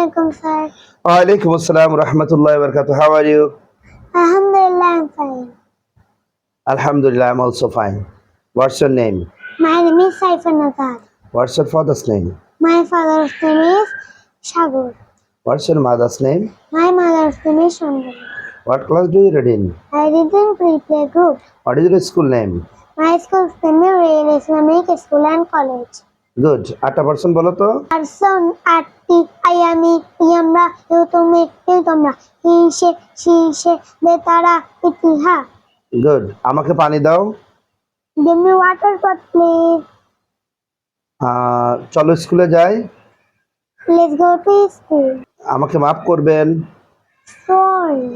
Assalamualaikum, sir. Walaikum assalam wa rahmatullahi wa barakatuh. How are you? Alhamdulillah, I'm fine. Alhamdulillah, I'm also fine. What's your name? My name is Saifan Azad. What's your father's name? My father's name is Shagur. What's your mother's name? My mother's name is Shangari. What class do you read in? I did in pre-play group. What is your school name? My school's name is Real Islamic School and College. Good. 8% বলো তো। Person, Atti, Ayami, Yamra, Yutumi, Yutomra, Hishe, Shishe, Betara, Itiha. Good. আমাকে পানি দাও। Give me water pot, please. চলো স্কুলে যাই। Let's go to school. আমাকে মাফ করবেন। Sorry.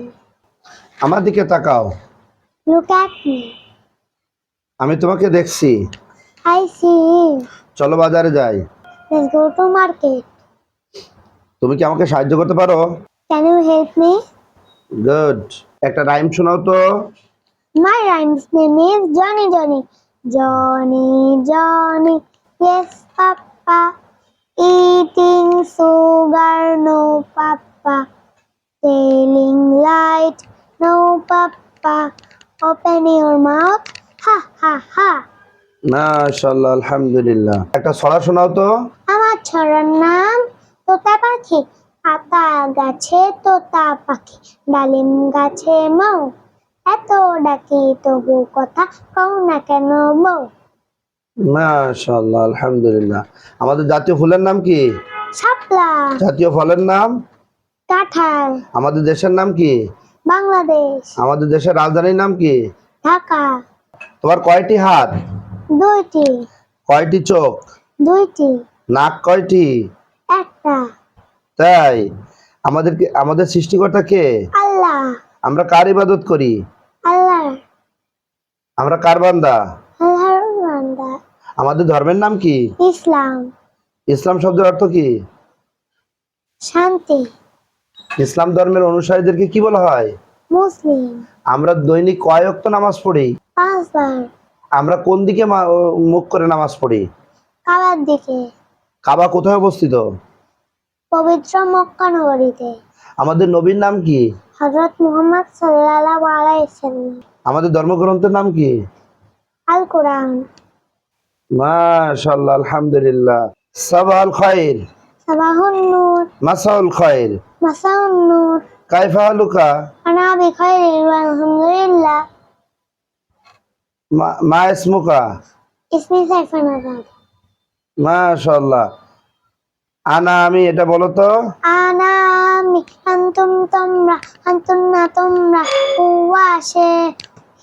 আমার দিকে তাকাও। Look at me. আমি তোমাকে দেখছি। I see you. চলো বাজারে যাই। Let's go to market. তুমি কি আমাকে সাহায্য করতে পারো? Can you help me? Good. একটা রাইম শোনাও তো। My rhyme's name is Johnny Johnny. Johnny Johnny. Yes, Papa. Eating sugar, no Papa. Telling light, no Papa. Open your mouth. Ha ha ha. মাশাআল্লাহ, আলহামদুলিল্লাহ। একটা ছড়া শোনাও তো। আমার ছড়ার নাম তোতা পাখি। আতা গাছে তোতা পাখি, ডালিম গাছে মৌ, এত ডাকি তবু কথা কও না কেন বউ। মাশাআল্লাহ, আলহামদুলিল্লাহ। আমাদের জাতীয় ফুলের নাম কি? শাপলা। জাতীয় ফলের নাম? কাঁঠাল। আমাদের দেশের নাম কি? বাংলাদেশ। আমাদের দেশের রাজধানীর নাম কি? ঢাকা। তোমার কয়টি হাত? দুইটি। কয়টি চোখ? দুইটি। নাক কয়টি? একটা। তাই? আমাদের সৃষ্টিকর্তা কে? আল্লাহ। আমরা কার ইবাদত করি? আল্লাহ। আমরা কার বান্দা? আল্লাহর বান্দা। আমাদের ধর্মের নাম কি? ইসলাম। ইসলাম শব্দের অর্থ কি? শান্তি। ইসলাম ধর্মের অনুসারীদেরকে কি বলা হয়? মুসলিম। আমরা দৈনিক কয় ওয়াক্ত নামাজ পড়ি? 5 বার। আমরা কোন দিকে মুখ করে নামাজ পড়ি? কাবার দিকে। কাবা কোথায় অবস্থিত? পবিত্র মক্কা নগরীতে। আমাদের নবীর নাম কি? হযরত মুহাম্মদ সাল্লাল্লাহু আলাইহি ওয়াসাল্লাম। আমাদের ধর্মগ্রন্থের নাম কি? আল কোরআন। মাশাআল্লাহ, আলহামদুলিল্লাহ। সাবাহুল খাইর। সাবাহুন নূর। মাসাউল খাইর। মাসাউন নূর। কাইফা হালুকা? আনা বিখাইর আলহামদুলিল্লাহ। মা ইসমুকা? ইসমি সাইফান আজাদ। মাশাআল্লাহ। আমি, এটা বলো তো। আনা আমি, আনতুম তোমরা, আনতুম না তোমরা, হুয়া সে,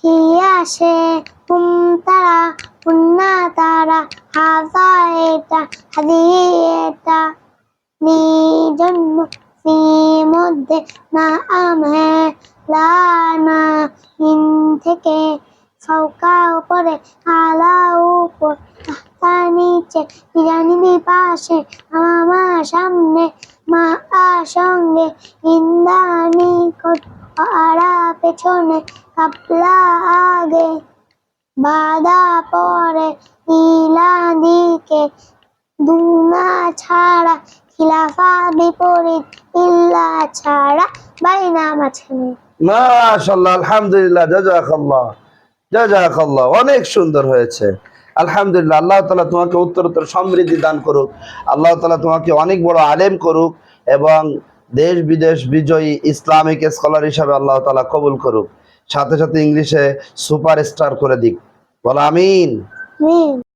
হিয়া সে, হুম তারা, হুন্না তারা, হাযা এটা, হাযিহি এটা, নি জন্ম, ফি মধ্যে, না আমে, লা না, মিন থেকে, ফাওকা উপরে, আলা উপর, তাহতা নিচে, বিজানিবি পাশে, আমা সামনে, মা সঙ্গে, ইন্দা নিকট, আড়া পেছনে, কাবলা আগে, বাদা পরে, ইলা দিকে, দুনা ছাড়া, খিলাফা বিপরীত, ইল্লা ছাড়া, বাইনা মাঝখানে। মাশাআল্লাহ, আলহামদুলিল্লাহ। জাযাকাল্লাহ। অনেক সুন্দর হয়েছে। আলহামদুলিল্লাহ। আল্লাহ তাআলা তোমাকে উত্তরোত্তর সমৃদ্ধি দান করুক। আল্লাহ তাআলা তোমাকে অনেক বড় আলেম করুক এবং দেশ বিদেশ বিজয়ী ইসলামিক স্কলার হিসাবে আল্লাহ তাআলা কবুল করুক। সাথে সাথে ইংলিশে সুপারস্টার করে দিক। বলো আমিন। আমিন।